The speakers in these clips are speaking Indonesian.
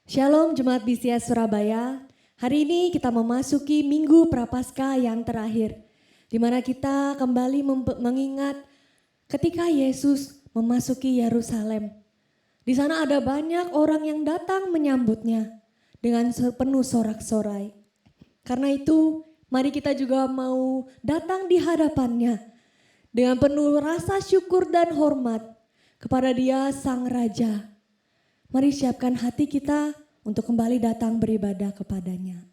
Shalom Jemaat BCS Surabaya. Hari ini kita memasuki Minggu Prapaskah yang terakhir, di mana kita kembali mengingat ketika Yesus memasuki Yerusalem. Di sana ada banyak orang yang datang menyambutnya dengan penuh sorak-sorai. Karena itu, mari kita juga mau datang di hadapannya dengan penuh rasa syukur dan hormat kepada Dia Sang Raja. Mari siapkan hati kita untuk kembali datang beribadah kepadanya.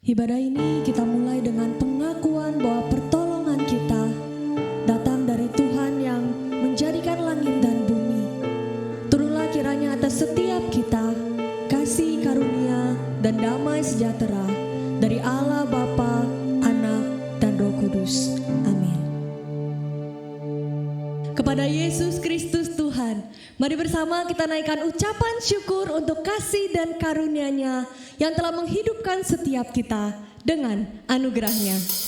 Ibadah ini kita mulai dengan pengakuan bahwa pertolongan kita datang dari Tuhan yang menjadikan langit dan bumi. Turunlah kiranya atas setiap kita kasih karunia dan damai sejahtera dari Allah Bapa, Anak, dan Roh Kudus. Amin. Kepada Yesus Kristus Tuhan, mari bersama kita naikkan ucapan syukur untuk kasih dan karunia-Nya yang telah menghidupkan setiap kita dengan anugerah-Nya.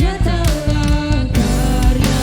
Nyatalah karya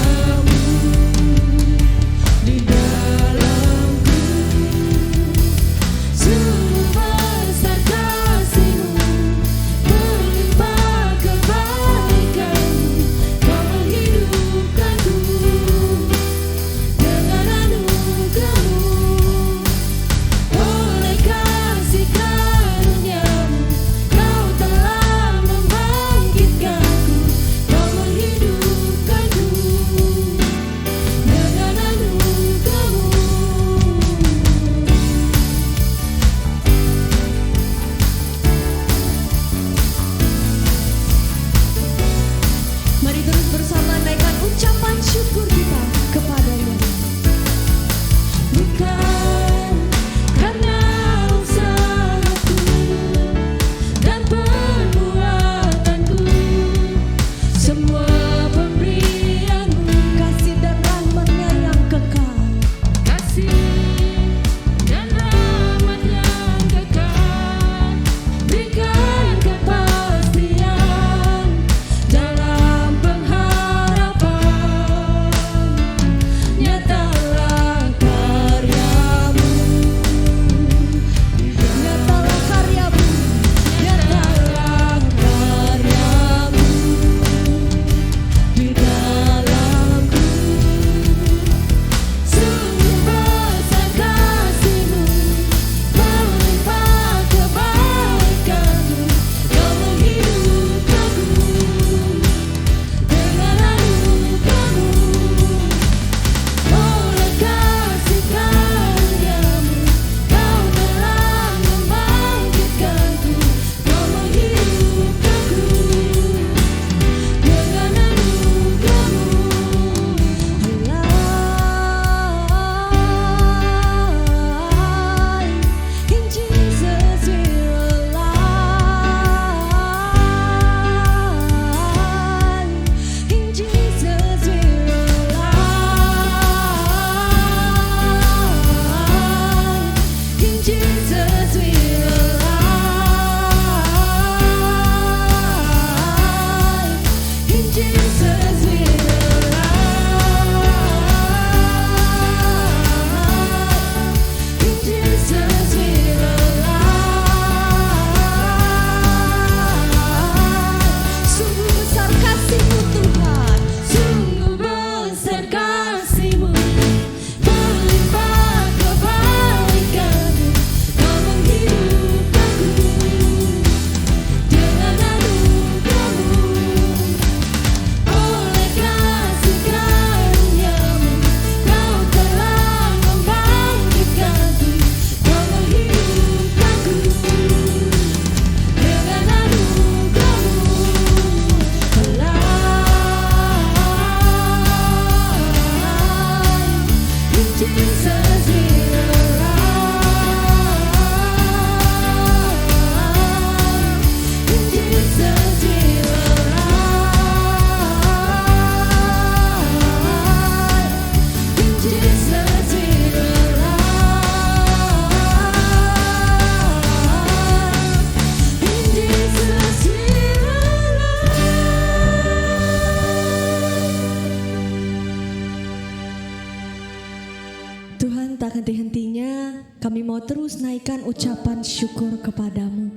Tuhan, tak henti-hentinya kami mau terus naikkan ucapan syukur kepadamu.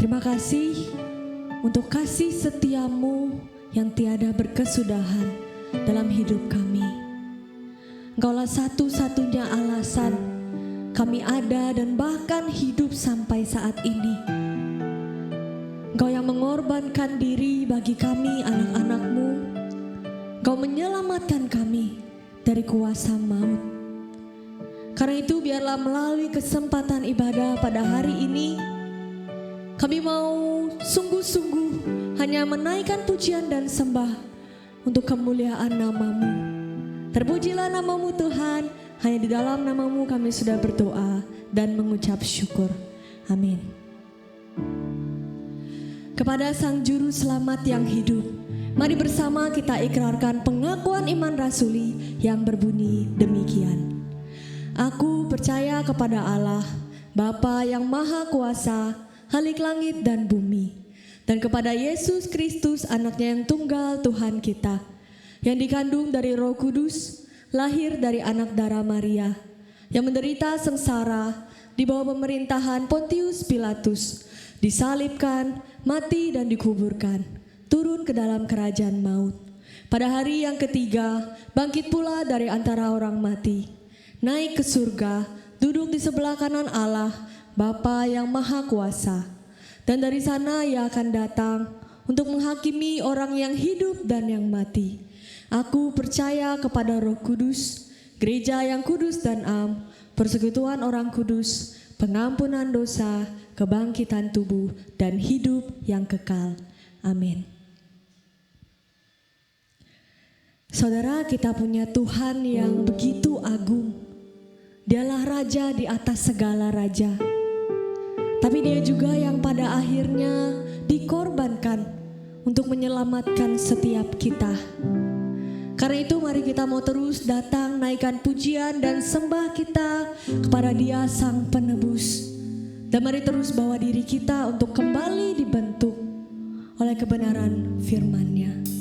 Terima kasih untuk kasih setiamu yang tiada berkesudahan dalam hidup kami. Engkaulah satu-satunya alasan kami ada dan bahkan hidup sampai saat ini. Engkau yang mengorbankan diri bagi kami anak-anak-Mu. Engkau menyelamatkan kami dari kuasa maut. Karena itu biarlah melalui kesempatan ibadah pada hari ini, kami mau sungguh-sungguh hanya menaikkan pujian dan sembah untuk kemuliaan nama-Mu. Terpujilah nama-Mu Tuhan, hanya di dalam nama-Mu kami sudah berdoa dan mengucap syukur. Amin. Kepada Sang Juru Selamat yang hidup, mari bersama kita ikrarkan pengakuan iman rasuli yang berbunyi demikian. Aku percaya kepada Allah, Bapa yang Maha Kuasa, Khalik langit dan bumi, dan kepada Yesus Kristus anaknya yang tunggal Tuhan kita, yang dikandung dari Roh Kudus, lahir dari anak darah Maria, yang menderita sengsara di bawah pemerintahan Pontius Pilatus, disalibkan, mati dan dikuburkan, turun ke dalam kerajaan maut. Pada hari yang ketiga, bangkit pula dari antara orang mati, naik ke surga, duduk di sebelah kanan Allah, Bapa yang Maha Kuasa. Dan dari sana Ia akan datang untuk menghakimi orang yang hidup dan yang mati. Aku percaya kepada Roh Kudus, gereja yang kudus dan am, persekutuan orang kudus, pengampunan dosa, kebangkitan tubuh, dan hidup yang kekal. Amin. Saudara, kita punya Tuhan yang begitu agung. Dialah Raja di atas segala raja. Tapi Dia juga yang pada akhirnya dikorbankan untuk menyelamatkan setiap kita. Karena itu mari kita mau terus datang naikkan pujian dan sembah kita kepada Dia Sang Penebus. Dan mari terus bawa diri kita untuk kembali dibentuk oleh kebenaran firman-Nya.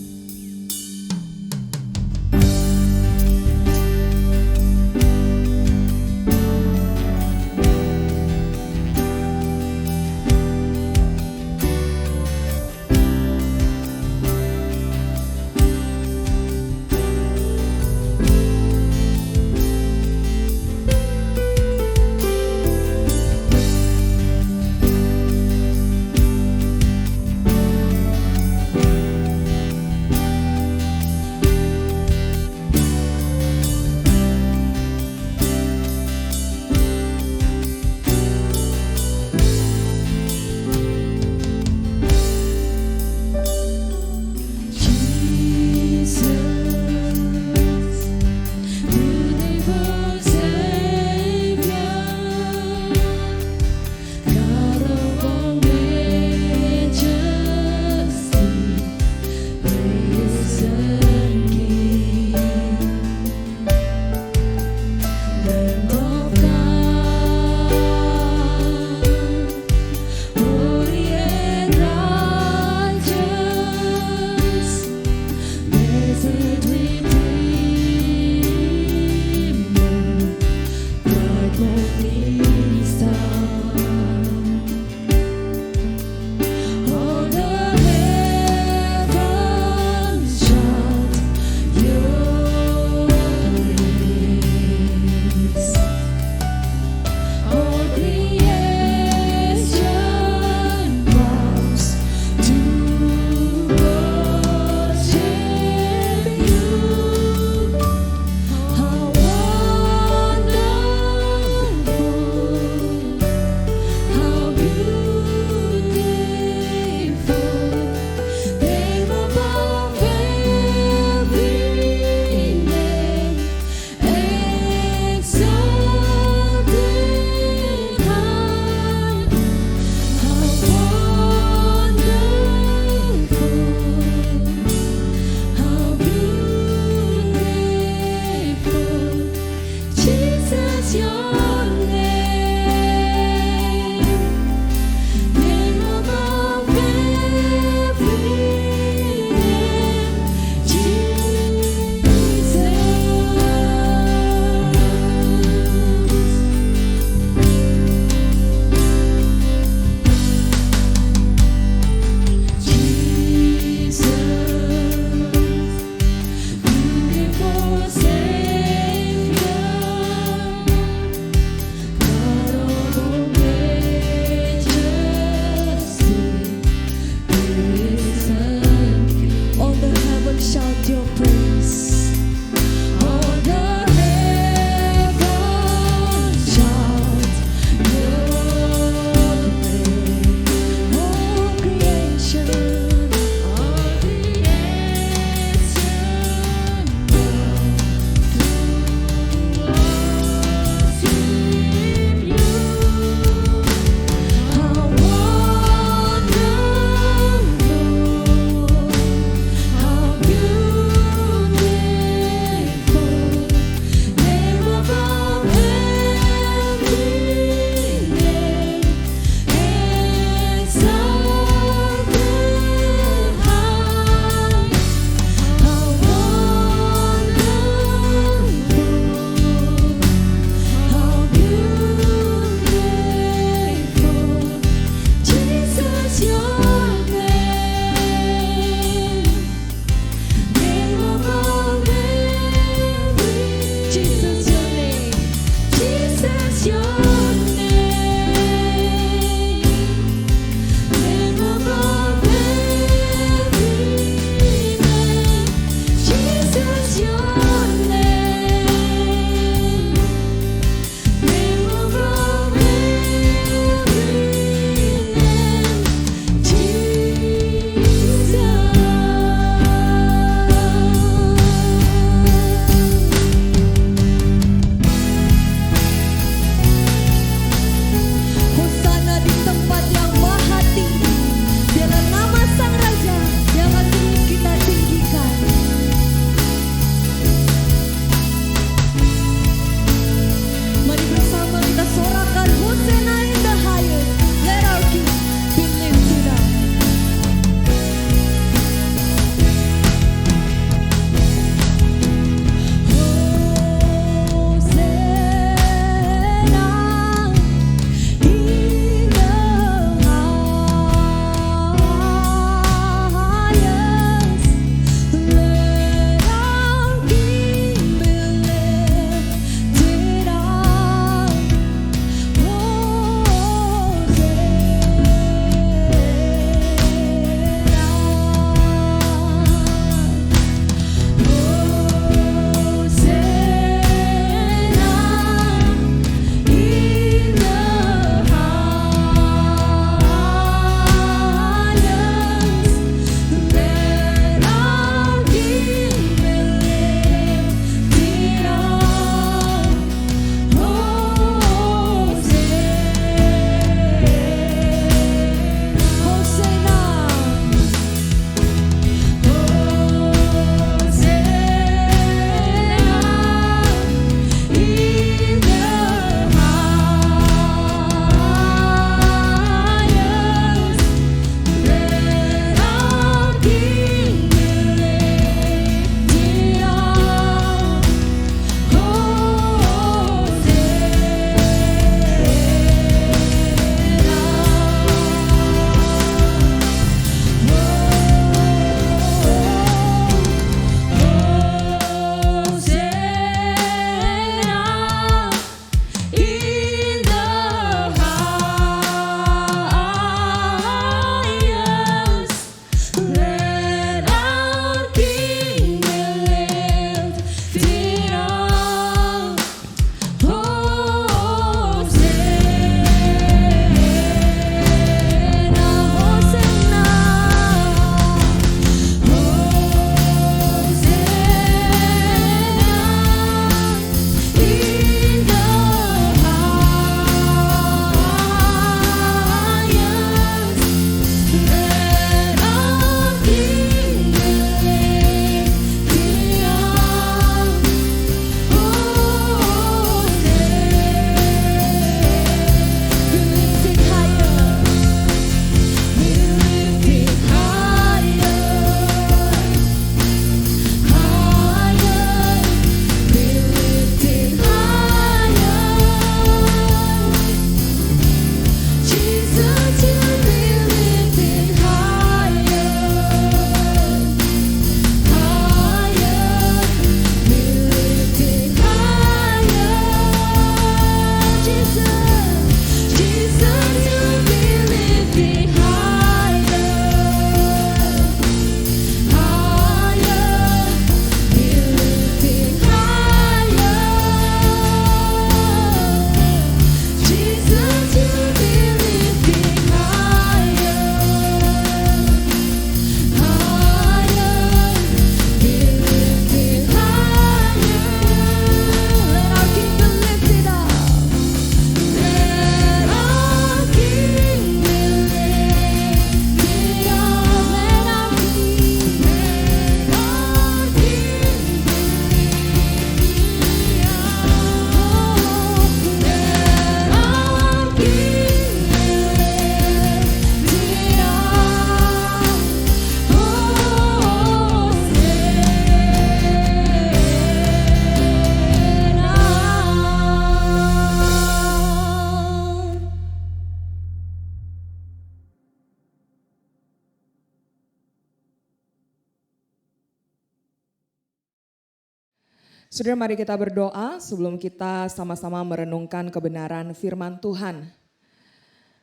Saudara, mari kita berdoa sebelum kita sama-sama merenungkan kebenaran firman Tuhan.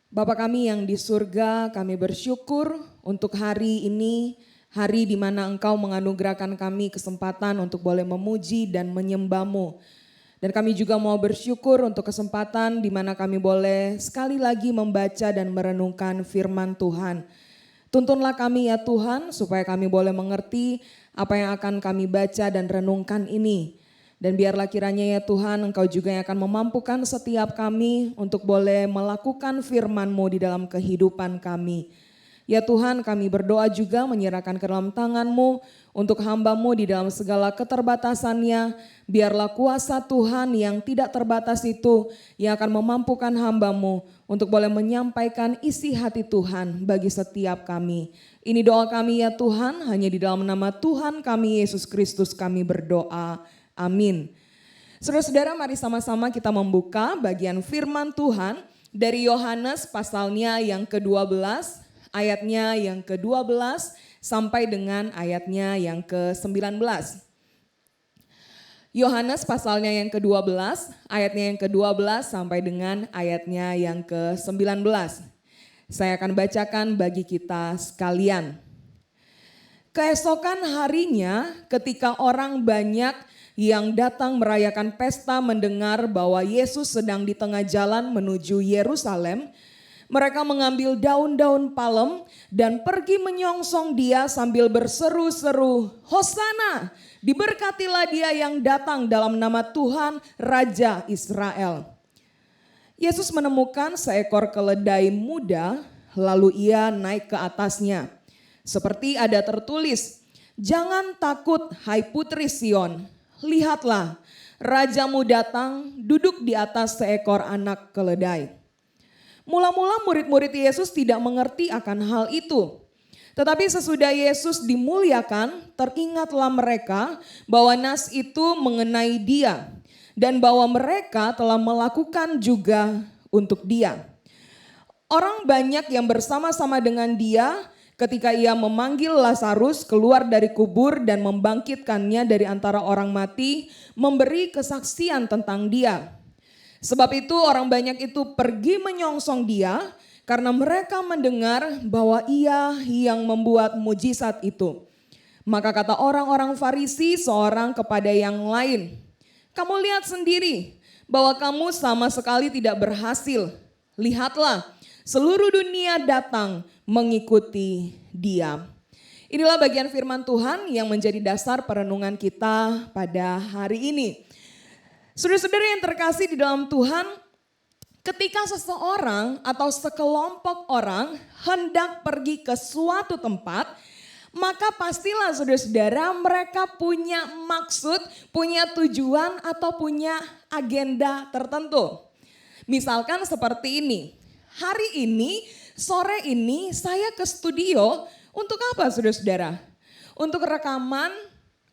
Bapa kami yang di surga, kami bersyukur untuk hari ini, hari di mana Engkau menganugerahkan kami kesempatan untuk boleh memuji dan menyembah-Mu. Dan kami juga mau bersyukur untuk kesempatan di mana kami boleh sekali lagi membaca dan merenungkan firman Tuhan. Tuntunlah kami ya Tuhan, supaya kami boleh mengerti apa yang akan kami baca dan renungkan ini. Dan biarlah kiranya ya Tuhan, Engkau juga yang akan memampukan setiap kami untuk boleh melakukan firman-Mu di dalam kehidupan kami. Ya Tuhan, kami berdoa juga menyerahkan ke dalam tangan-Mu untuk hamba-Mu di dalam segala keterbatasannya. Biarlah kuasa Tuhan yang tidak terbatas itu yang akan memampukan hamba-Mu untuk boleh menyampaikan isi hati Tuhan bagi setiap kami. Ini doa kami ya Tuhan, hanya di dalam nama Tuhan kami Yesus Kristus kami berdoa. Amin. Saudara-saudara, mari sama-sama kita membuka bagian firman Tuhan dari Yohanes pasalnya yang ke-12, ayatnya yang ke-12 sampai dengan ayatnya yang ke-19. Yohanes pasalnya yang ke-12, ayatnya yang ke-12 sampai dengan ayatnya yang ke-19. Saya akan bacakan bagi kita sekalian. Keesokan harinya ketika orang banyak yang datang merayakan pesta mendengar bahwa Yesus sedang di tengah jalan menuju Yerusalem, mereka mengambil daun-daun palem dan pergi menyongsong dia sambil berseru-seru, "Hosana, diberkatilah dia yang datang dalam nama Tuhan Raja Israel." Yesus menemukan seekor keledai muda, lalu ia naik ke atasnya. Seperti ada tertulis, "Jangan takut hai putri Sion. Lihatlah, rajamu datang duduk di atas seekor anak keledai." Mula-mula murid-murid Yesus tidak mengerti akan hal itu. Tetapi sesudah Yesus dimuliakan, teringatlah mereka bahwa nas itu mengenai dia. Dan bahwa mereka telah melakukan juga untuk dia. Orang banyak yang bersama-sama dengan dia ketika ia memanggil Lazarus keluar dari kubur dan membangkitkannya dari antara orang mati, memberi kesaksian tentang dia. Sebab itu orang banyak itu pergi menyongsong dia karena mereka mendengar bahwa ia yang membuat mujizat itu. Maka kata orang-orang Farisi seorang kepada yang lain, "Kamu lihat sendiri bahwa kamu sama sekali tidak berhasil. Lihatlah, seluruh dunia datang mengikuti dia." Inilah bagian firman Tuhan yang menjadi dasar perenungan kita pada hari ini. Saudara-saudara yang terkasih di dalam Tuhan, ketika seseorang atau sekelompok orang hendak pergi ke suatu tempat, maka pastilah saudara-saudara mereka punya maksud, punya tujuan atau punya agenda tertentu. Misalkan seperti ini, hari ini, sore ini saya ke studio untuk apa saudara-saudara? Untuk rekaman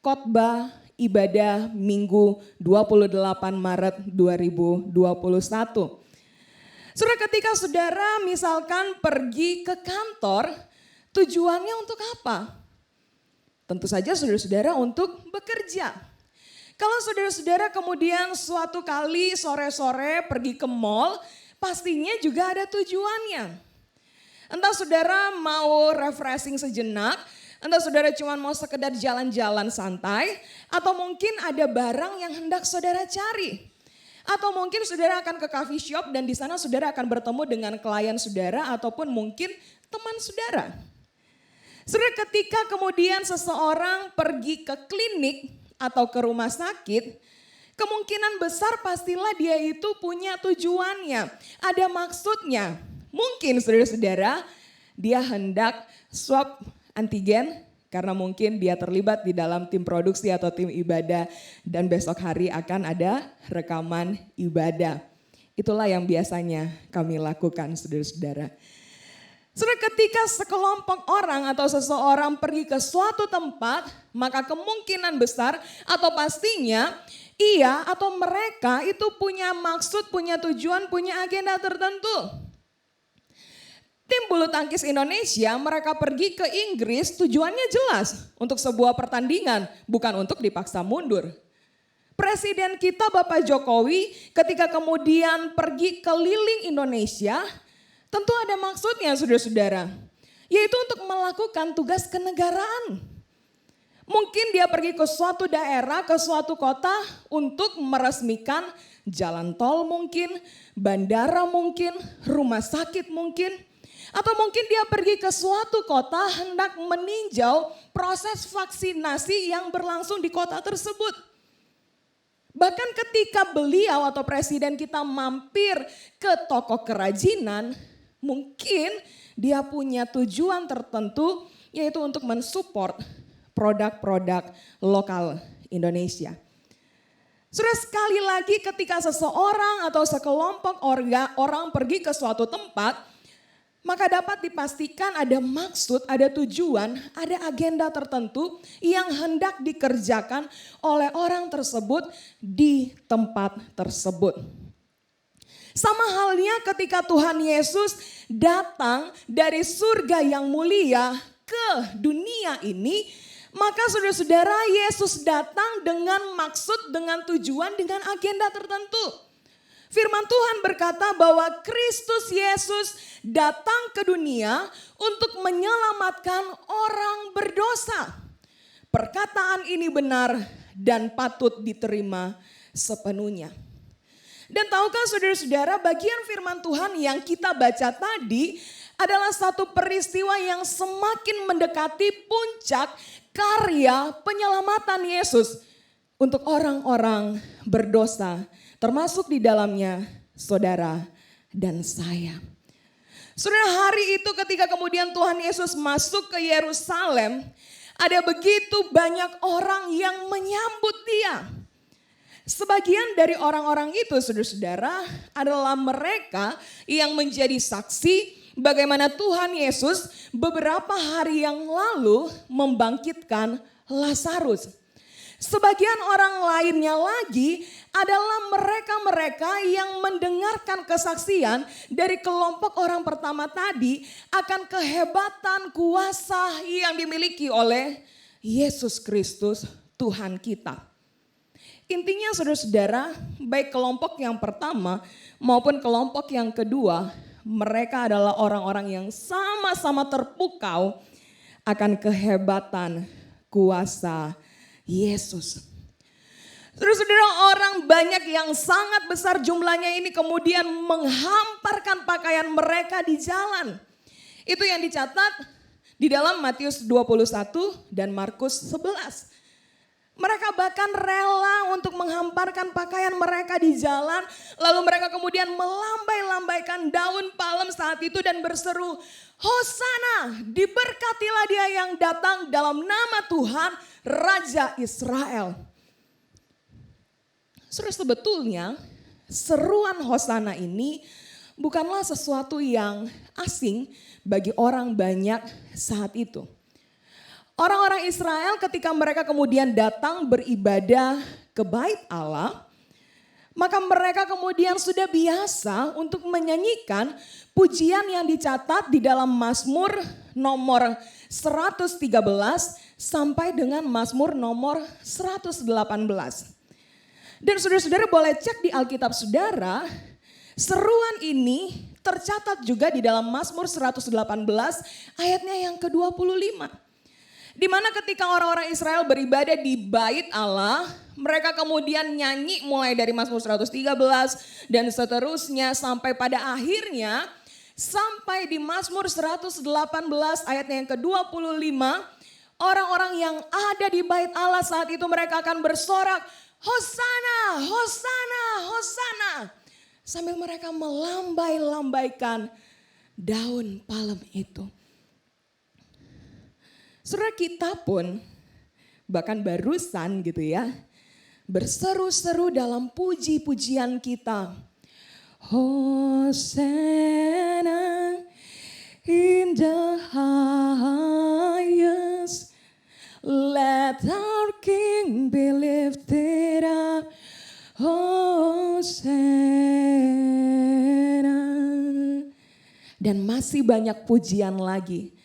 khotbah ibadah Minggu 28 Maret 2021. Saudara, ketika saudara misalkan pergi ke kantor, tujuannya untuk apa? Tentu saja saudara-saudara untuk bekerja. Kalau saudara-saudara kemudian suatu kali sore-sore pergi ke mall, pastinya juga ada tujuannya. Entah saudara mau refreshing sejenak, entah saudara cuma mau sekedar jalan-jalan santai, atau mungkin ada barang yang hendak saudara cari. Atau mungkin saudara akan ke coffee shop dan di sana saudara akan bertemu dengan klien saudara ataupun mungkin teman saudara. Saudara, ketika kemudian seseorang pergi ke klinik atau ke rumah sakit, kemungkinan besar pastilah dia itu punya tujuannya, ada maksudnya. Mungkin saudara-saudara dia hendak swab antigen karena mungkin dia terlibat di dalam tim produksi atau tim ibadah dan besok hari akan ada rekaman ibadah. Itulah yang biasanya kami lakukan saudara-saudara. Saudara, ketika sekelompok orang atau seseorang pergi ke suatu tempat, maka kemungkinan besar atau pastinya ia atau mereka itu punya maksud, punya tujuan, punya agenda tertentu. Tim bulu tangkis Indonesia mereka pergi ke Inggris tujuannya jelas untuk sebuah pertandingan, bukan untuk dipaksa mundur. Presiden kita Bapak Jokowi ketika kemudian pergi keliling Indonesia, tentu ada maksudnya saudara-saudara, yaitu untuk melakukan tugas kenegaraan. Mungkin dia pergi ke suatu daerah, ke suatu kota untuk meresmikan jalan tol mungkin, bandara mungkin, rumah sakit mungkin. Atau mungkin dia pergi ke suatu kota hendak meninjau proses vaksinasi yang berlangsung di kota tersebut. Bahkan ketika beliau atau presiden kita mampir ke toko kerajinan, mungkin dia punya tujuan tertentu yaitu untuk mensupport produk-produk lokal Indonesia. Sudah sekali lagi ketika seseorang atau sekelompok orang pergi ke suatu tempat, maka dapat dipastikan ada maksud, ada tujuan, ada agenda tertentu yang hendak dikerjakan oleh orang tersebut di tempat tersebut. Sama halnya ketika Tuhan Yesus datang dari surga yang mulia ke dunia ini, maka saudara-saudara Yesus datang dengan maksud, dengan tujuan, dengan agenda tertentu. Firman Tuhan berkata bahwa Kristus Yesus datang ke dunia untuk menyelamatkan orang berdosa. Perkataan ini benar dan patut diterima sepenuhnya. Dan tahukah saudara-saudara, bagian firman Tuhan yang kita baca tadi adalah satu peristiwa yang semakin mendekati puncak karya penyelamatan Yesus untuk orang-orang berdosa, termasuk di dalamnya saudara dan saya. Saudara, hari itu ketika kemudian Tuhan Yesus masuk ke Yerusalem, ada begitu banyak orang yang menyambut dia. Sebagian dari orang-orang itu saudara-saudara adalah mereka yang menjadi saksi bagaimana Tuhan Yesus beberapa hari yang lalu membangkitkan Lazarus. Sebagian orang lainnya lagi adalah mereka-mereka yang mendengarkan kesaksian dari kelompok orang pertama tadi akan kehebatan kuasa yang dimiliki oleh Yesus Kristus Tuhan kita. Intinya saudara-saudara, baik kelompok yang pertama maupun kelompok yang kedua, mereka adalah orang-orang yang sama-sama terpukau akan kehebatan kuasa Yesus. Saudara-saudara, orang banyak yang sangat besar jumlahnya ini kemudian menghamparkan pakaian mereka di jalan. Itu yang dicatat di dalam Matius 21 dan Markus 11. Mereka bahkan rela untuk menghamparkan pakaian mereka di jalan. Lalu mereka kemudian melambai-lambaikan daun palem saat itu dan berseru, Hosana, diberkatilah dia yang datang dalam nama Tuhan, Raja Israel. Saudara, sebetulnya seruan Hosana ini bukanlah sesuatu yang asing bagi orang banyak saat itu. Orang-orang Israel ketika mereka kemudian datang beribadah ke Bait Allah, maka mereka kemudian sudah biasa untuk menyanyikan pujian yang dicatat di dalam Mazmur nomor 113 sampai dengan Mazmur nomor 118. Dan saudara-saudara boleh cek di Alkitab saudara, seruan ini tercatat juga di dalam Mazmur 118 ayatnya yang ke-25. Di mana ketika orang-orang Israel beribadah di Bait Allah, mereka kemudian nyanyi mulai dari Mazmur 113 dan seterusnya sampai pada akhirnya sampai di Mazmur 118 ayatnya yang ke-25, orang-orang yang ada di Bait Allah saat itu mereka akan bersorak, Hosana, Hosana, Hosana. Sambil mereka melambai-lambaikan daun palem itu. Saudara, kita pun bahkan barusan gitu ya, berseru-seru dalam puji-pujian kita. Hosanna in the highest, let our King be lifted up. Hosanna. Dan masih banyak pujian lagi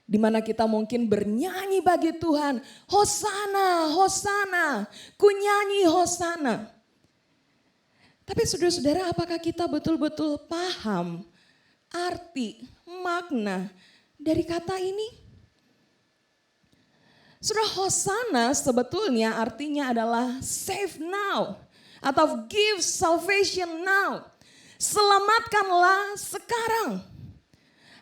Di mana kita mungkin bernyanyi bagi Tuhan, Hosana, Hosana, ku nyanyi Hosana. Tapi saudara-saudara, apakah kita betul-betul paham arti, makna dari kata ini? Saudara, Hosana sebetulnya artinya adalah save now atau give salvation now. Selamatkanlah sekarang.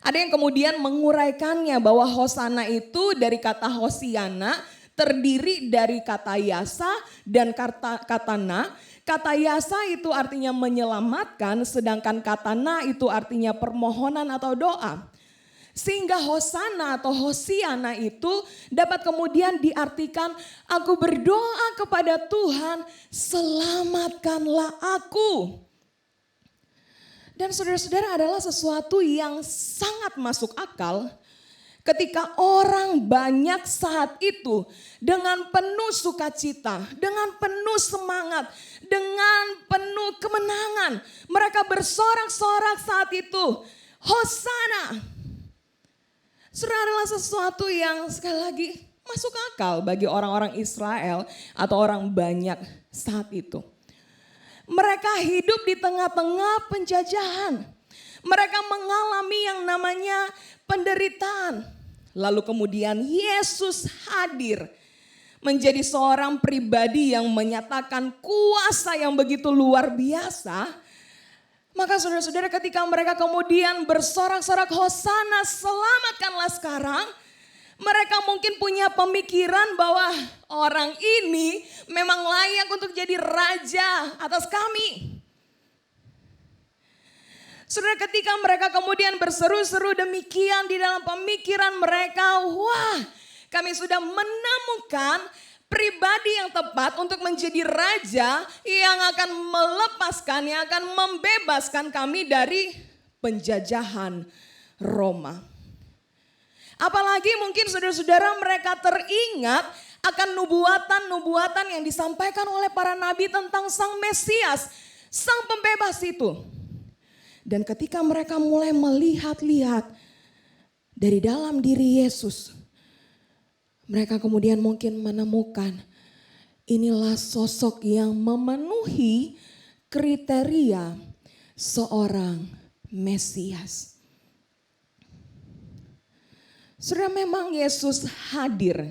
Ada yang kemudian menguraikannya bahwa Hosana itu dari kata Hosiana terdiri dari kata yasa dan kata na. Kata yasa itu artinya menyelamatkan, sedangkan kata na itu artinya permohonan atau doa. Sehingga Hosana atau Hosiana itu dapat kemudian diartikan, aku berdoa kepada Tuhan, selamatkanlah aku. Dan saudara-saudara, adalah sesuatu yang sangat masuk akal ketika orang banyak saat itu dengan penuh sukacita, dengan penuh semangat, dengan penuh kemenangan. Mereka bersorak-sorak saat itu, Hosana. Saudara, adalah sesuatu yang sekali lagi masuk akal bagi orang-orang Israel atau orang banyak saat itu. Mereka hidup di tengah-tengah penjajahan. Mereka mengalami yang namanya penderitaan. Lalu kemudian Yesus hadir menjadi seorang pribadi yang menyatakan kuasa yang begitu luar biasa. Maka saudara-saudara, ketika mereka kemudian bersorak-sorak Hosana, selamatkanlah sekarang. Mereka mungkin punya pemikiran bahwa orang ini memang layak untuk jadi raja atas kami. Saudara, ketika mereka kemudian berseru-seru demikian di dalam pemikiran mereka, wah, kami sudah menemukan pribadi yang tepat untuk menjadi raja yang akan melepaskan, yang akan membebaskan kami dari penjajahan Roma. Apalagi mungkin saudara-saudara mereka teringat akan nubuatan-nubuatan yang disampaikan oleh para nabi tentang Sang Mesias, Sang Pembebas itu. Dan ketika mereka mulai melihat-lihat dari dalam diri Yesus, mereka kemudian mungkin menemukan inilah sosok yang memenuhi kriteria seorang Mesias. Saudara, memang Yesus hadir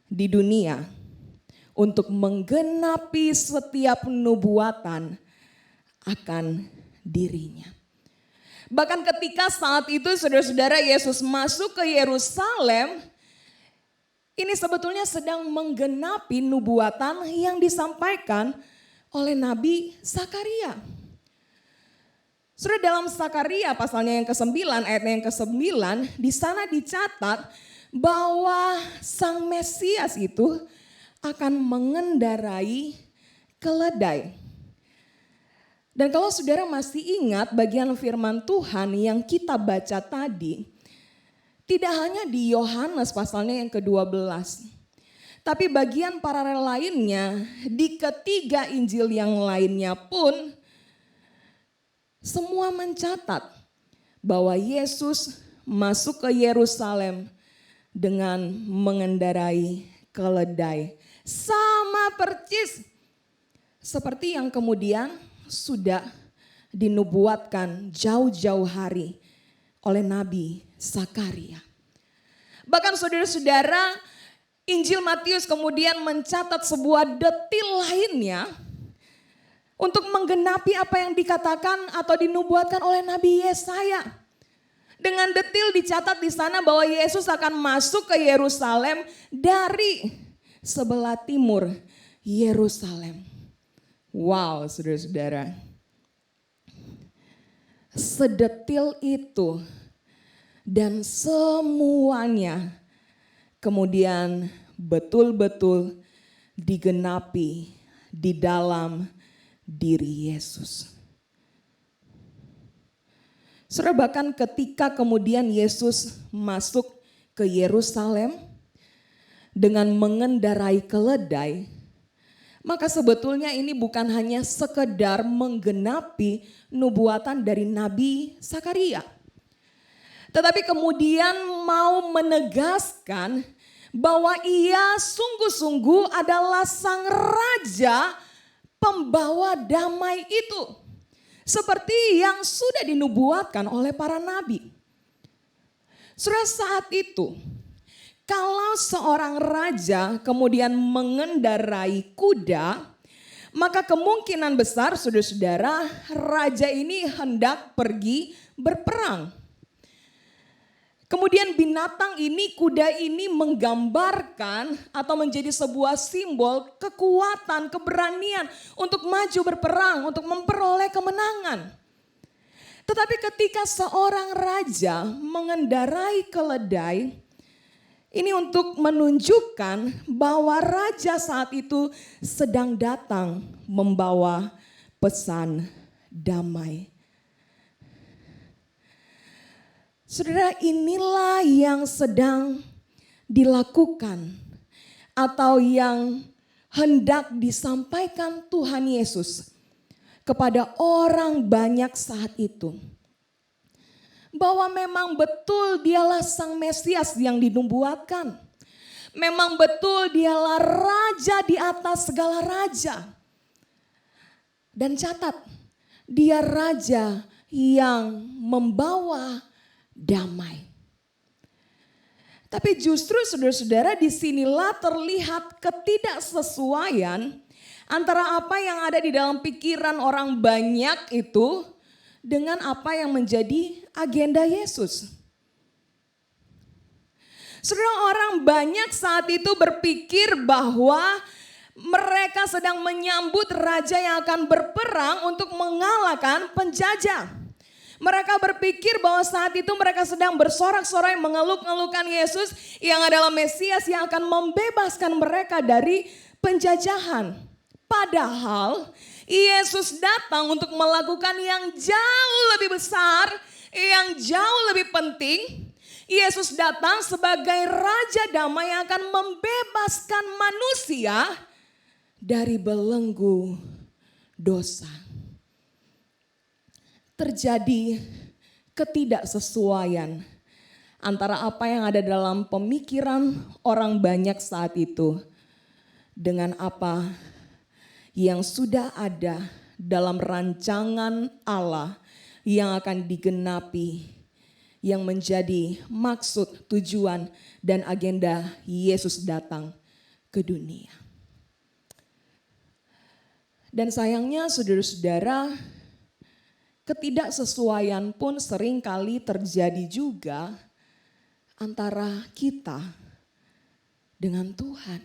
di dunia untuk menggenapi setiap nubuatan akan dirinya. Bahkan ketika saat itu saudara-saudara Yesus masuk ke Yerusalem, ini sebetulnya sedang menggenapi nubuatan yang disampaikan oleh Nabi Zakaria. Saudara, dalam Zakaria pasalnya yang ke-9, ayatnya yang ke-9, di sana dicatat bahwa Sang Mesias itu akan mengendarai keledai. Dan kalau saudara masih ingat bagian firman Tuhan yang kita baca tadi, tidak hanya di Yohanes pasalnya yang ke-12, tapi bagian paralel lainnya di ketiga Injil yang lainnya pun semua mencatat bahwa Yesus masuk ke Yerusalem dengan mengendarai keledai. Sama persis seperti yang kemudian sudah dinubuatkan jauh-jauh hari oleh Nabi Zakaria. Bahkan saudara-saudara, Injil Matius kemudian mencatat sebuah detil lainnya untuk menggenapi apa yang dikatakan atau dinubuatkan oleh Nabi Yesaya. Dengan detil dicatat di sana bahwa Yesus akan masuk ke Yerusalem dari sebelah timur Yerusalem. Wow, saudara-saudara. Sedetil itu dan semuanya kemudian betul-betul digenapi di dalam diri Yesus. Saudara, bahkan ketika kemudian Yesus masuk ke Yerusalem dengan mengendarai keledai, maka sebetulnya ini bukan hanya sekedar menggenapi nubuatan dari Nabi Zakaria. Tetapi kemudian mau menegaskan bahwa ia sungguh-sungguh adalah sang raja pembawa damai itu. Seperti yang sudah dinubuatkan oleh para nabi. Saudara, saat itu kalau seorang raja kemudian mengendarai kuda, maka kemungkinan besar saudara-saudara raja ini hendak pergi berperang. Kemudian binatang ini, kuda ini menggambarkan atau menjadi sebuah simbol kekuatan, keberanian untuk maju berperang, untuk memperoleh kemenangan. Tetapi ketika seorang raja mengendarai keledai, ini untuk menunjukkan bahwa raja saat itu sedang datang membawa pesan damai. Saudara, inilah yang sedang dilakukan atau yang hendak disampaikan Tuhan Yesus kepada orang banyak saat itu. Bahwa memang betul dialah sang Mesias yang dinubuatkan. Memang betul dialah raja di atas segala raja. Dan catat, dia raja yang membawa damai. Tapi justru saudara-saudara, disinilah terlihat ketidaksesuaian antara apa yang ada di dalam pikiran orang banyak itu dengan apa yang menjadi agenda Yesus. Saudara, orang banyak saat itu berpikir bahwa mereka sedang menyambut raja yang akan berperang untuk mengalahkan penjajah. Mereka berpikir bahwa saat itu mereka sedang bersorak-sorai mengeluk-elukan Yesus yang adalah Mesias yang akan membebaskan mereka dari penjajahan. Padahal Yesus datang untuk melakukan yang jauh lebih besar, yang jauh lebih penting. Yesus datang sebagai Raja Damai yang akan membebaskan manusia dari belenggu dosa. Terjadi ketidaksesuaian antara apa yang ada dalam pemikiran orang banyak saat itu dengan apa yang sudah ada dalam rancangan Allah yang akan digenapi, yang menjadi maksud, tujuan, dan agenda Yesus datang ke dunia. Dan sayangnya saudara-saudara, ketidaksesuaian pun sering kali terjadi juga antara kita dengan Tuhan.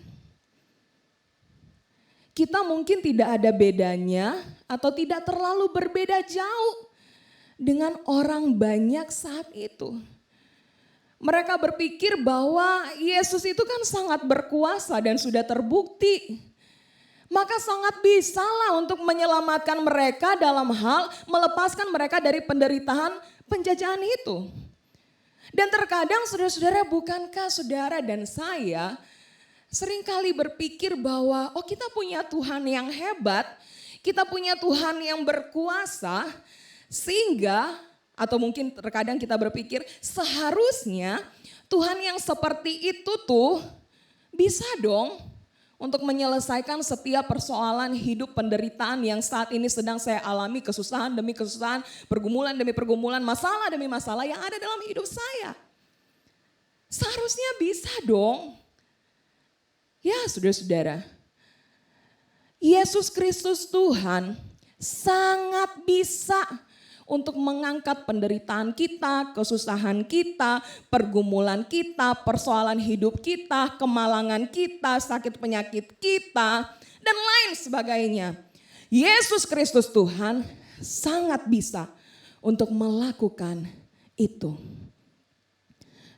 Kita mungkin tidak ada bedanya atau tidak terlalu berbeda jauh dengan orang banyak saat itu. Mereka berpikir bahwa Yesus itu kan sangat berkuasa dan sudah terbukti. Maka sangat bisalah untuk menyelamatkan mereka dalam hal melepaskan mereka dari penderitaan penjajahan itu. Dan terkadang saudara-saudara, bukankah saudara dan saya seringkali berpikir bahwa kita punya Tuhan yang hebat, kita punya Tuhan yang berkuasa, sehingga atau mungkin terkadang kita berpikir seharusnya Tuhan yang seperti itu tuh bisa dong untuk menyelesaikan setiap persoalan hidup penderitaan yang saat ini sedang saya alami, kesusahan demi kesusahan, pergumulan demi pergumulan, masalah demi masalah yang ada dalam hidup saya. Seharusnya bisa dong. Ya saudara-saudara, Yesus Kristus Tuhan sangat bisa untuk mengangkat penderitaan kita, kesusahan kita, pergumulan kita, persoalan hidup kita, kemalangan kita, sakit penyakit kita, dan lain sebagainya. Yesus Kristus Tuhan sangat bisa untuk melakukan itu.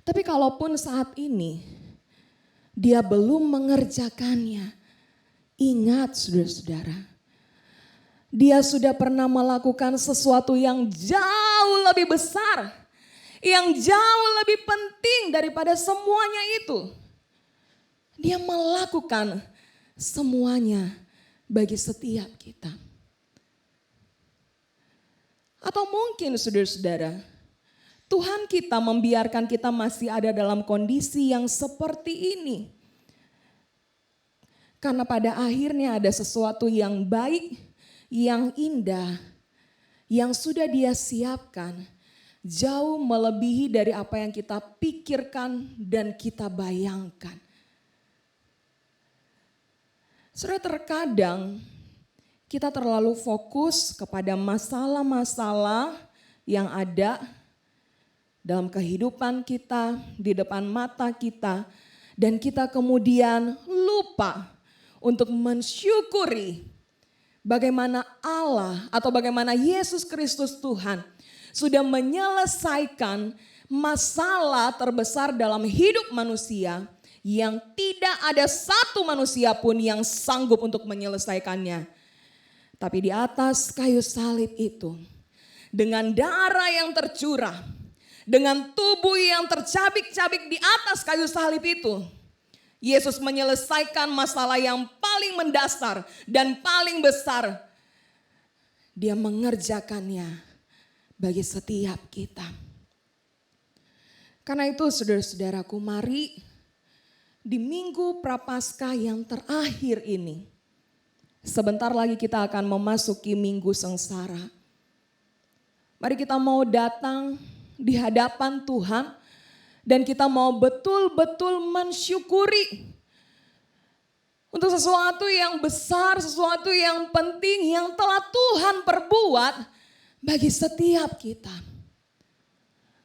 Tapi kalaupun saat ini dia belum mengerjakannya, ingat saudara-saudara, dia sudah pernah melakukan sesuatu yang jauh lebih besar, yang jauh lebih penting daripada semuanya itu. Dia melakukan semuanya bagi setiap kita. Atau mungkin saudara-saudara, Tuhan kita membiarkan kita masih ada dalam kondisi yang seperti ini. Karena pada akhirnya ada sesuatu yang baik, yang indah, yang sudah Dia siapkan, jauh melebihi dari apa yang kita pikirkan dan kita bayangkan. Saudara, terkadang kita terlalu fokus kepada masalah-masalah yang ada dalam kehidupan kita, di depan mata kita, dan kita kemudian lupa untuk mensyukuri bagaimana Allah atau bagaimana Yesus Kristus Tuhan sudah menyelesaikan masalah terbesar dalam hidup manusia yang tidak ada satu manusia pun yang sanggup untuk menyelesaikannya. Tapi di atas kayu salib itu, dengan darah yang tercurah, dengan tubuh yang tercabik-cabik di atas kayu salib itu, Yesus menyelesaikan masalah yang paling mendasar dan paling besar. Dia mengerjakannya bagi setiap kita. Karena itu saudara-saudaraku, mari di minggu Prapaskah yang terakhir ini, sebentar lagi kita akan memasuki minggu sengsara. Mari kita mau datang di hadapan Tuhan dan kita mau betul-betul mensyukuri untuk sesuatu yang besar, sesuatu yang penting yang telah Tuhan perbuat bagi setiap kita.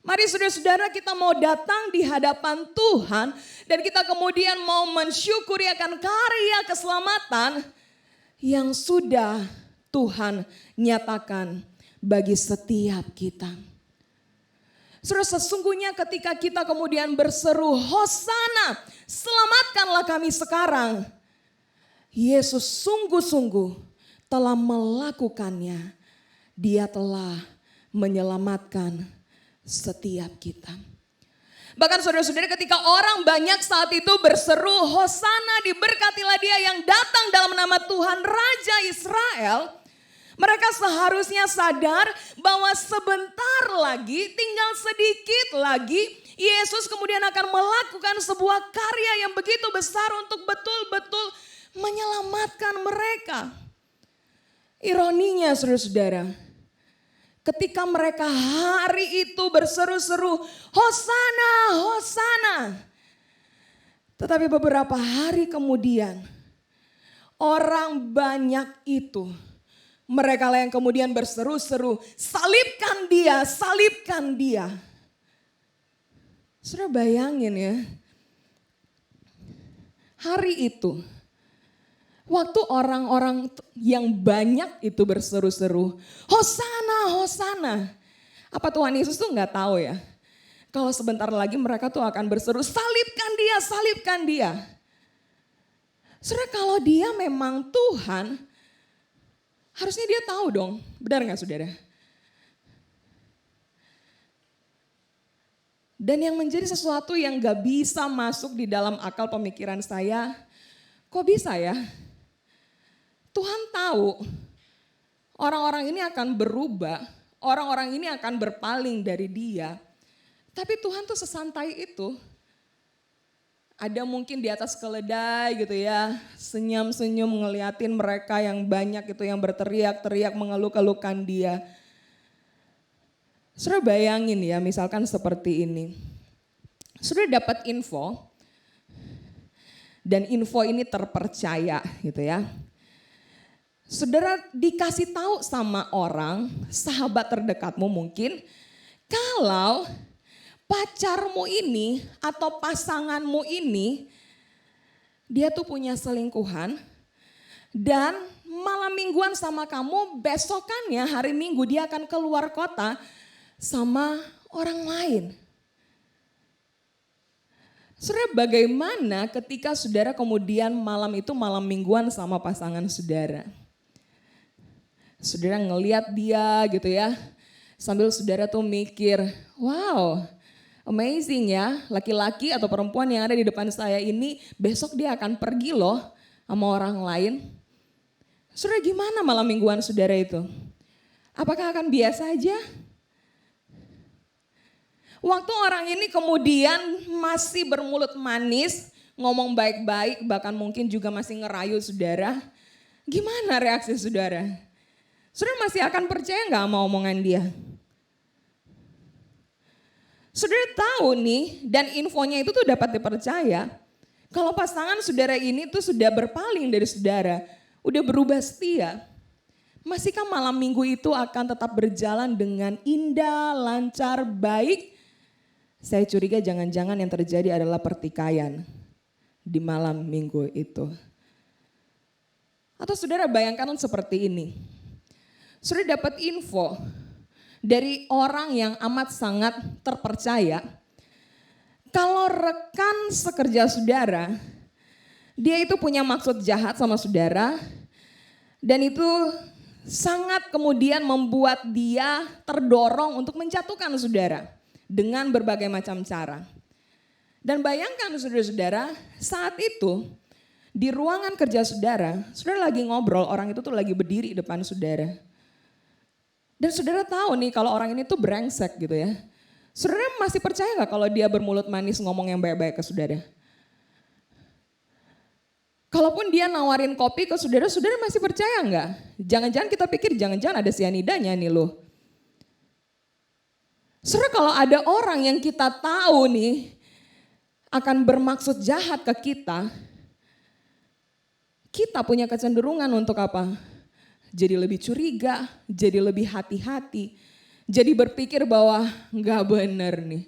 Mari saudara-saudara, kita mau datang di hadapan Tuhan dan kita kemudian mau mensyukuri akan karya keselamatan yang sudah Tuhan nyatakan bagi setiap kita. Saudara, sesungguhnya ketika kita kemudian berseru, Hosana, selamatkanlah kami sekarang. Yesus sungguh-sungguh telah melakukannya. Dia telah menyelamatkan setiap kita. Bahkan saudara-saudara, ketika orang banyak saat itu berseru, Hosana, diberkatilah dia yang datang dalam nama Tuhan Raja Israel. Mereka seharusnya sadar bahwa sebentar lagi, tinggal sedikit lagi, Yesus kemudian akan melakukan sebuah karya yang begitu besar untuk betul-betul menyelamatkan mereka. Ironinya saudara-saudara, ketika mereka hari itu berseru-seru, Hosana, Hosana. Tetapi beberapa hari kemudian, orang banyak itu, mereka lah yang kemudian berseru-seru, salibkan dia, salibkan dia. Saudara bayangin ya, hari itu, waktu orang-orang yang banyak itu berseru-seru, Hosana, Hosana. Apa Tuhan Yesus tuh gak tahu ya, kalau sebentar lagi mereka tuh akan berseru, salibkan dia, salibkan dia. Saudara, kalau dia memang Tuhan, harusnya dia tahu dong, benar gak saudara? Dan yang menjadi sesuatu yang gak bisa masuk di dalam akal pemikiran saya, kok bisa ya? Tuhan tahu orang-orang ini akan berubah, orang-orang ini akan berpaling dari dia. Tapi Tuhan tuh sesantai itu. Ada mungkin di atas keledai gitu ya, senyum-senyum ngeliatin mereka yang banyak itu yang berteriak-teriak mengeluh-elukan dia. Saudara bayangin ya, misalkan seperti ini. Saudara dapat info, dan info ini terpercaya gitu ya. Saudara dikasih tahu sama orang, sahabat terdekatmu mungkin, kalau pacarmu ini atau pasanganmu ini, dia tuh punya selingkuhan dan malam mingguan sama kamu, besokannya hari Minggu dia akan keluar kota sama orang lain. Saudara, bagaimana ketika saudara kemudian malam itu malam mingguan sama pasangan saudara? Saudara ngeliat dia gitu ya, sambil saudara tuh mikir, wow, amazing ya, laki-laki atau perempuan yang ada di depan saya ini besok dia akan pergi loh sama orang lain. Saudara, gimana malam mingguan saudara itu? Apakah akan biasa aja? Waktu orang ini kemudian masih bermulut manis, ngomong baik-baik, bahkan mungkin juga masih ngerayu saudara. Gimana reaksi saudara? Saudara masih akan percaya nggak sama omongan dia? Saudara tahu nih, dan infonya itu tuh dapat dipercaya. Kalau pasangan saudara ini tuh sudah berpaling dari saudara, udah berubah setia. Masihkah malam minggu itu akan tetap berjalan dengan indah, lancar, baik? Saya curiga jangan-jangan yang terjadi adalah pertikaian di malam minggu itu. Atau saudara bayangkan seperti ini. Saudara dapat info dari orang yang amat sangat terpercaya. Kalau rekan sekerja saudara, dia itu punya maksud jahat sama saudara. Dan itu sangat kemudian membuat dia terdorong untuk menjatuhkan saudara dengan berbagai macam cara. Dan bayangkan saudara-saudara, saat itu di ruangan kerja saudara, saudara lagi ngobrol, orang itu tuh lagi berdiri depan saudara. Dan saudara tahu nih kalau orang ini tuh brengsek gitu ya. Saudara masih percaya gak kalau dia bermulut manis ngomong yang baik-baik ke saudara? Kalaupun dia nawarin kopi ke saudara, saudara masih percaya nggak? Jangan-jangan kita pikir jangan-jangan ada sianidanya nih loh. Saudara kalau ada orang yang kita tahu nih akan bermaksud jahat ke kita punya kecenderungan untuk apa? Jadi lebih curiga, jadi lebih hati-hati, jadi berpikir bahwa nggak benar nih.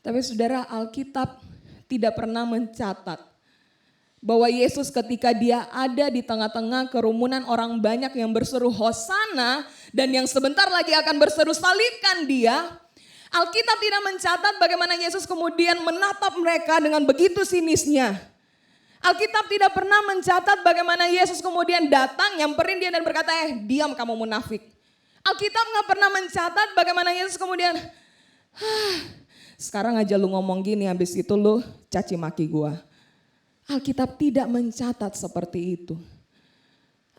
Tapi saudara, Alkitab tidak pernah mencatat bahwa Yesus ketika dia ada di tengah-tengah kerumunan orang banyak yang berseru Hosana dan yang sebentar lagi akan berseru salibkan dia. Alkitab tidak mencatat bagaimana Yesus kemudian menatap mereka dengan begitu sinisnya. Alkitab tidak pernah mencatat bagaimana Yesus kemudian datang nyamperin dia dan berkata, diam kamu munafik. Alkitab gak pernah mencatat bagaimana Yesus kemudian, sekarang aja lu ngomong gini habis itu lu caci maki gua. Alkitab tidak mencatat seperti itu.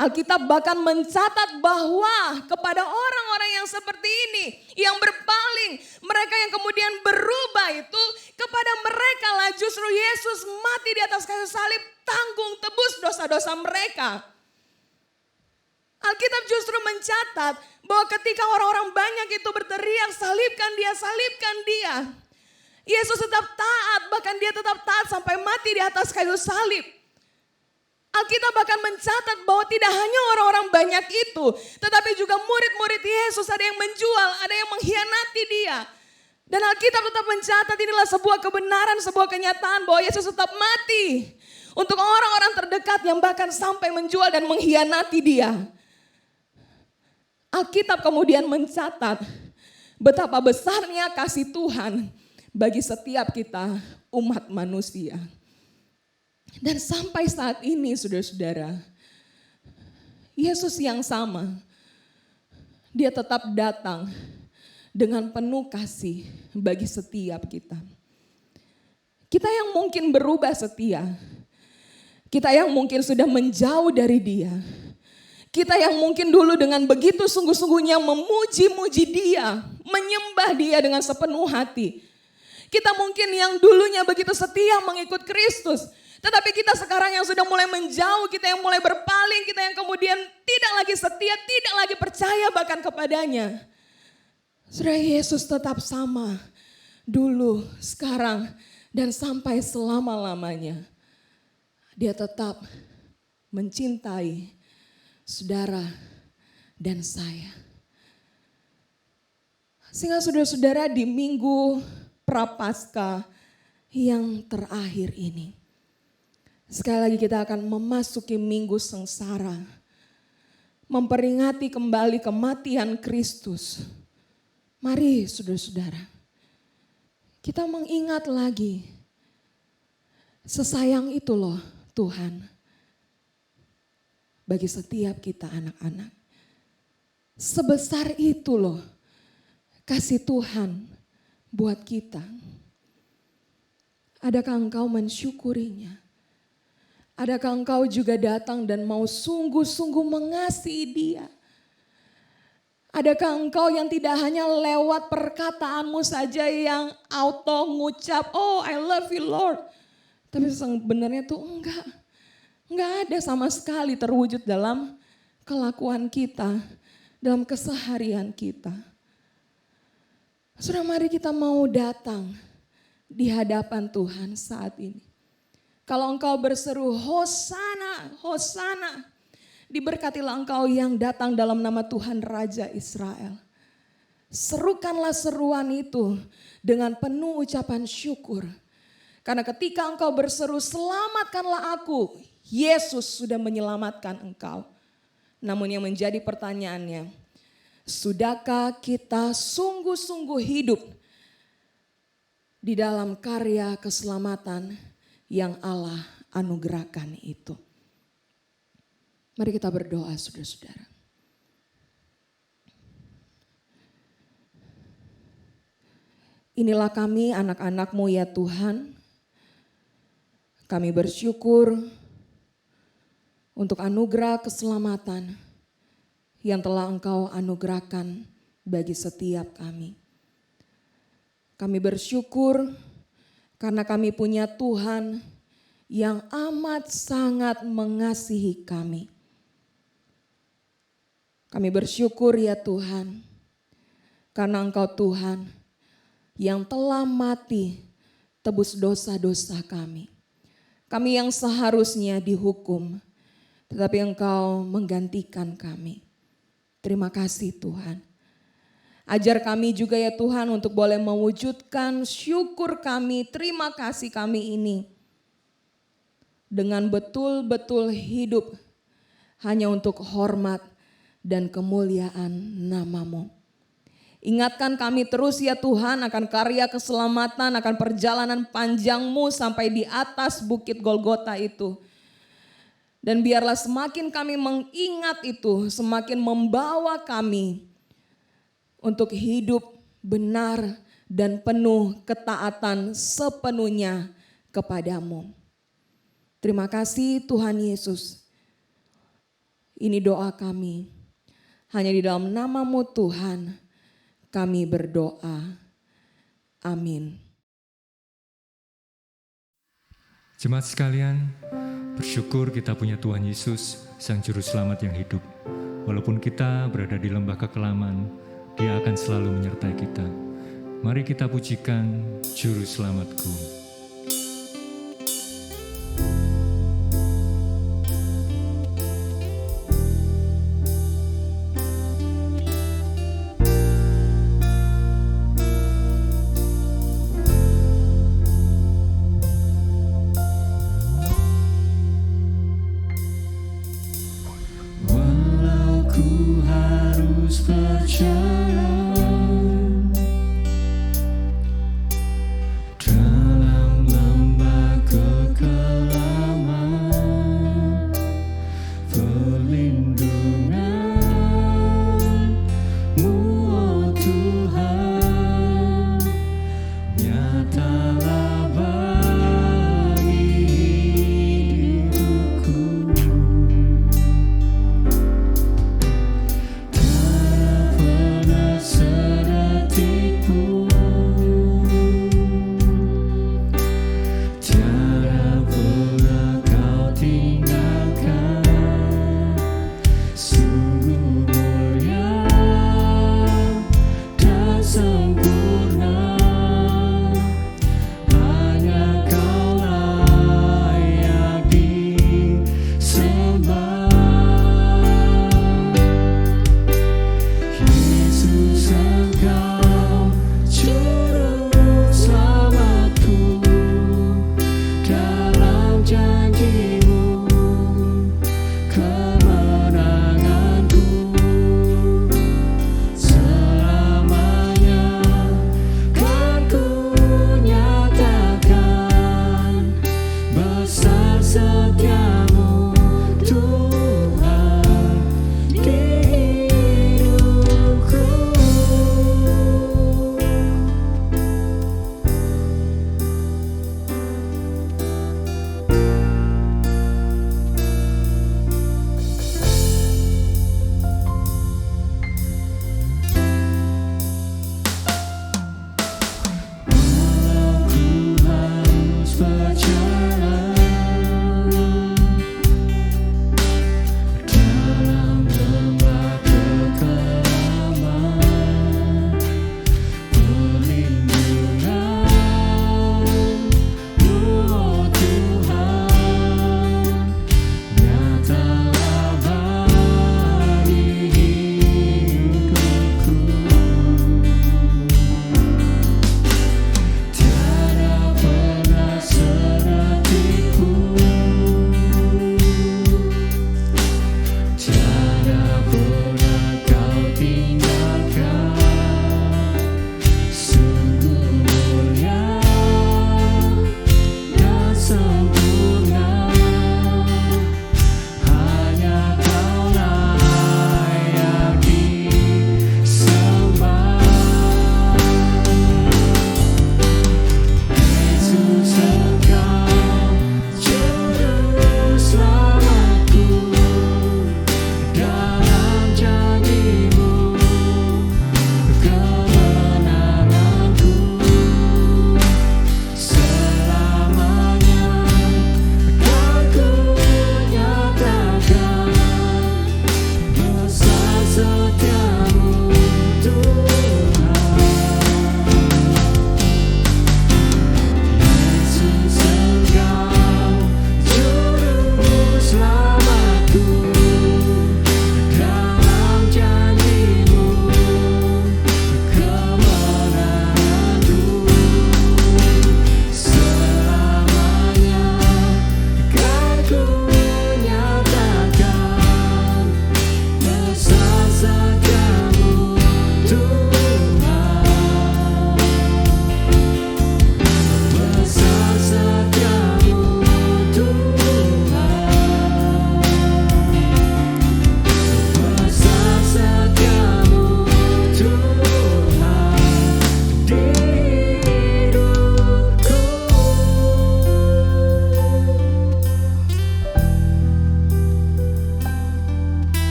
Alkitab bahkan mencatat bahwa kepada orang-orang yang seperti ini, yang berpaling, mereka yang kemudian berubah itu, kepada mereka lah justru Yesus mati di atas kayu salib, tanggung tebus dosa-dosa mereka. Alkitab justru mencatat bahwa ketika orang-orang banyak itu berteriak, salibkan dia, salibkan dia. Yesus tetap taat, bahkan dia tetap taat sampai mati di atas kayu salib. Alkitab bahkan mencatat bahwa tidak hanya orang-orang banyak itu, tetapi juga murid-murid Yesus ada yang menjual, ada yang mengkhianati dia. Dan Alkitab tetap mencatat inilah sebuah kebenaran, sebuah kenyataan bahwa Yesus tetap mati untuk orang-orang terdekat yang bahkan sampai menjual dan mengkhianati dia. Alkitab kemudian mencatat betapa besarnya kasih Tuhan bagi setiap kita umat manusia. Dan sampai saat ini saudara-saudara, Yesus yang sama, dia tetap datang dengan penuh kasih bagi setiap kita. Kita yang mungkin berubah setia, kita yang mungkin sudah menjauh dari dia, kita yang mungkin dulu dengan begitu sungguh-sungguhnya memuji-muji dia, menyembah dia dengan sepenuh hati. Kita mungkin yang dulunya begitu setia mengikut Kristus, tetapi kita sekarang yang sudah mulai menjauh, kita yang mulai berpaling, kita yang kemudian tidak lagi setia, tidak lagi percaya bahkan kepadanya. Saudara, Yesus tetap sama dulu, sekarang, dan sampai selama-lamanya. Dia tetap mencintai saudara dan saya. Sehingga saudara-saudara di minggu Prapaskah yang terakhir ini, sekali lagi kita akan memasuki minggu sengsara, memperingati kembali kematian Kristus. Mari saudara-saudara, kita mengingat lagi, sesayang itu loh Tuhan bagi setiap kita anak-anak. Sebesar itu loh kasih Tuhan buat kita. Adakah engkau mensyukurinya? Adakah engkau juga datang dan mau sungguh-sungguh mengasihi dia? Adakah engkau yang tidak hanya lewat perkataanmu saja yang auto ngucap, oh I love you Lord. Tapi sebenarnya tuh enggak ada sama sekali terwujud dalam kelakuan kita, dalam keseharian kita. Saudara, mari kita mau datang di hadapan Tuhan saat ini. Kalau engkau berseru, Hosana, Hosana, diberkatilah engkau yang datang dalam nama Tuhan Raja Israel. Serukanlah seruan itu dengan penuh ucapan syukur. Karena ketika engkau berseru, selamatkanlah aku, Yesus sudah menyelamatkan engkau. Namun yang menjadi pertanyaannya, sudahkah kita sungguh-sungguh hidup di dalam karya keselamatan yang Allah anugerahkan itu? Mari kita berdoa, saudara-saudara. Inilah kami anak-anak-Mu ya Tuhan. Kami bersyukur untuk anugerah keselamatan yang telah Engkau anugerahkan bagi setiap kami. Kami bersyukur karena kami punya Tuhan yang amat sangat mengasihi kami. Kami bersyukur ya Tuhan, karena Engkau Tuhan yang telah mati tebus dosa-dosa kami. Kami yang seharusnya dihukum, tetapi Engkau menggantikan kami. Terima kasih Tuhan. Ajar kami juga ya Tuhan untuk boleh mewujudkan syukur kami, terima kasih kami ini. Dengan betul-betul hidup hanya untuk hormat dan kemuliaan nama-Mu. Ingatkan kami terus ya Tuhan akan karya keselamatan, akan perjalanan panjang-Mu sampai di atas bukit Golgota itu. Dan biarlah semakin kami mengingat itu, semakin membawa kami untuk hidup benar dan penuh ketaatan sepenuhnya kepada-Mu. Terima kasih Tuhan Yesus. Ini doa kami. Hanya di dalam nama-Mu Tuhan kami berdoa. Amin. Jemaat sekalian, bersyukur kita punya Tuhan Yesus, Sang Juru Selamat yang hidup. Walaupun kita berada di lembah kekelaman, Dia akan selalu menyertai kita. Mari kita pujikan Juru Selamatku. Tiada pernah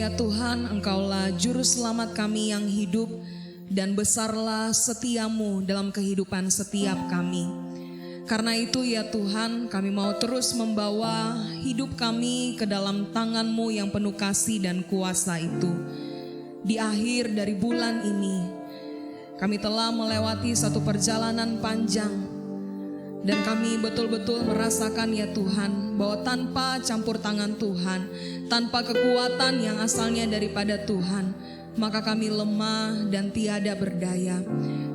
ya Tuhan, Engkaulah juru selamat kami yang hidup, dan besarlah setiamu dalam kehidupan setiap kami. Karena itu ya Tuhan, kami mau terus membawa hidup kami ke dalam tangan-Mu yang penuh kasih dan kuasa itu. Di akhir dari bulan ini, kami telah melewati satu perjalanan panjang, dan kami betul-betul merasakan ya Tuhan, bahwa tanpa campur tangan Tuhan, tanpa kekuatan yang asalnya daripada Tuhan, maka kami lemah dan tiada berdaya.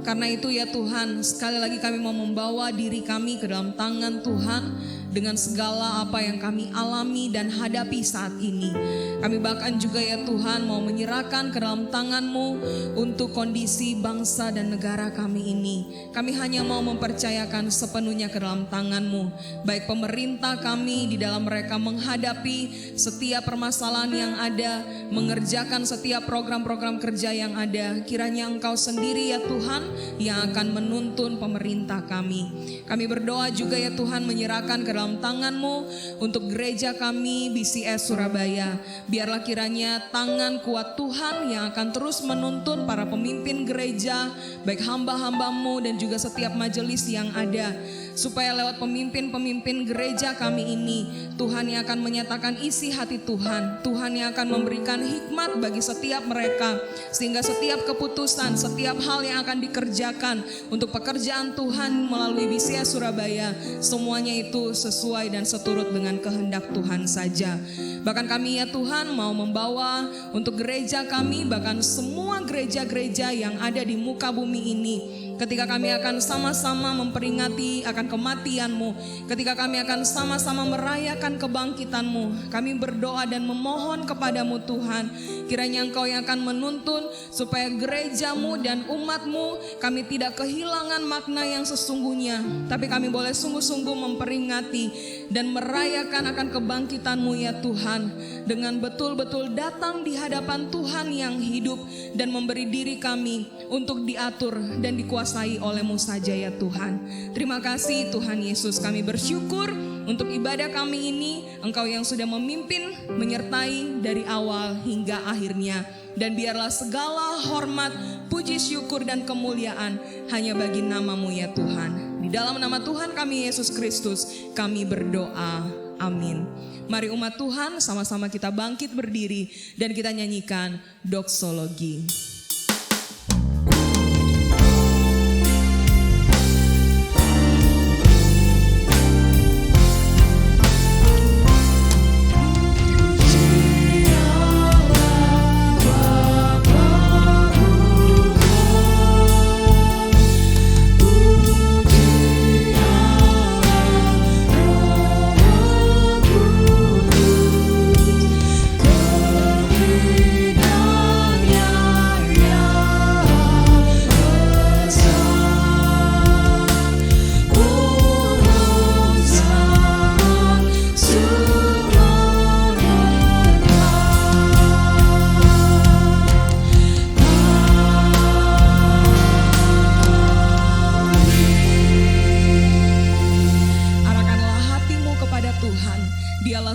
Karena itu ya Tuhan, sekali lagi kami mau membawa diri kami ke dalam tangan Tuhan dengan segala apa yang kami alami dan hadapi saat ini. Kami bahkan juga ya Tuhan mau menyerahkan ke dalam tangan-Mu untuk kondisi bangsa dan negara kami ini. Kami hanya mau mempercayakan sepenuhnya ke dalam tangan-Mu. Baik pemerintah kami di dalam mereka menghadapi setiap permasalahan yang ada, mengerjakan setiap program-program kerja yang ada. Kiranya Engkau sendiri ya Tuhan yang akan menuntun pemerintah kami. Kami berdoa juga ya Tuhan, menyerahkan ke dalam tangan-Mu untuk gereja kami BCS Surabaya. Biarlah kiranya tangan kuat Tuhan yang akan terus menuntun para pemimpin gereja, baik hamba-hamba-Mu dan juga setiap majelis yang ada. Supaya lewat pemimpin-pemimpin gereja kami ini, Tuhan yang akan menyatakan isi hati Tuhan. Tuhan yang akan memberikan hikmat bagi setiap mereka, sehingga setiap keputusan, setiap hal yang akan dikerjakan untuk pekerjaan Tuhan melalui BCS Surabaya, semuanya itu sesuai dan seturut dengan kehendak Tuhan saja. Bahkan kami ya Tuhan mau membawa untuk gereja kami, bahkan semua gereja-gereja yang ada di muka bumi ini, ketika kami akan sama-sama memperingati akan kematian-Mu, ketika kami akan sama-sama merayakan kebangkitan-Mu, kami berdoa dan memohon kepada-Mu Tuhan, kiranya Engkau yang akan menuntun supaya gereja-Mu dan umat-Mu, kami tidak kehilangan makna yang sesungguhnya, tapi kami boleh sungguh-sungguh memperingati dan merayakan akan kebangkitan-Mu ya Tuhan, dengan betul-betul datang di hadapan Tuhan yang hidup dan memberi diri kami untuk diatur dan dikuasai oleh-Mu saja ya Tuhan. Terima kasih Tuhan Yesus, kami bersyukur untuk ibadah kami ini, Engkau yang sudah memimpin, menyertai dari awal hingga akhirnya. Dan biarlah segala hormat, puji syukur dan kemuliaan hanya bagi nama-Mu ya Tuhan. Di dalam nama Tuhan kami Yesus Kristus kami berdoa, amin. Mari umat Tuhan sama-sama kita bangkit berdiri dan kita nyanyikan doksologi.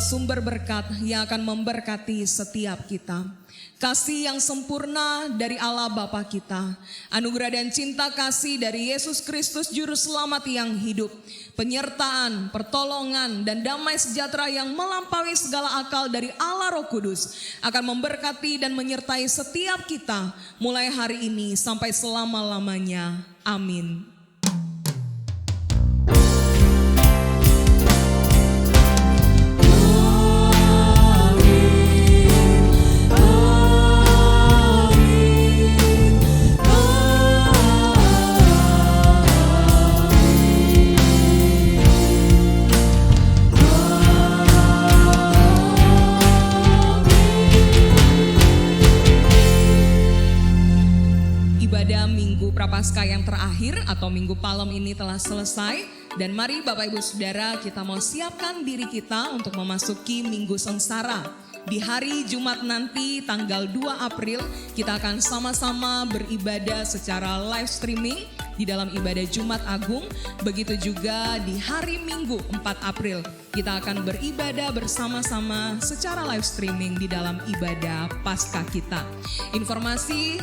Sumber berkat yang akan memberkati setiap kita. Kasih yang sempurna dari Allah Bapa kita, anugerah dan cinta kasih dari Yesus Kristus Juru Selamat yang hidup, penyertaan, pertolongan, dan damai sejahtera yang melampaui segala akal dari Allah Roh Kudus akan memberkati dan menyertai setiap kita mulai hari ini sampai selama-lamanya. Amin. Prapaskah yang terakhir atau Minggu Palem ini telah selesai, dan mari Bapak Ibu Saudara kita mau siapkan diri kita untuk memasuki Minggu Sengsara. di hari Jumat nanti tanggal 2 April kita akan sama-sama beribadah secara live streaming di dalam ibadah Jumat Agung. Begitu juga di hari Minggu 4 April kita akan beribadah bersama-sama secara live streaming di dalam ibadah Paskah kita. Informasi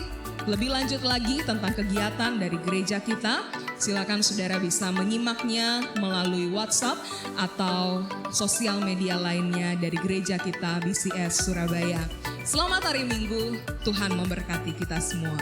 lebih lanjut lagi tentang kegiatan dari gereja kita, silakan saudara bisa menyimaknya melalui WhatsApp atau sosial media lainnya dari gereja kita BCS Surabaya. Selamat hari Minggu, Tuhan memberkati kita semua.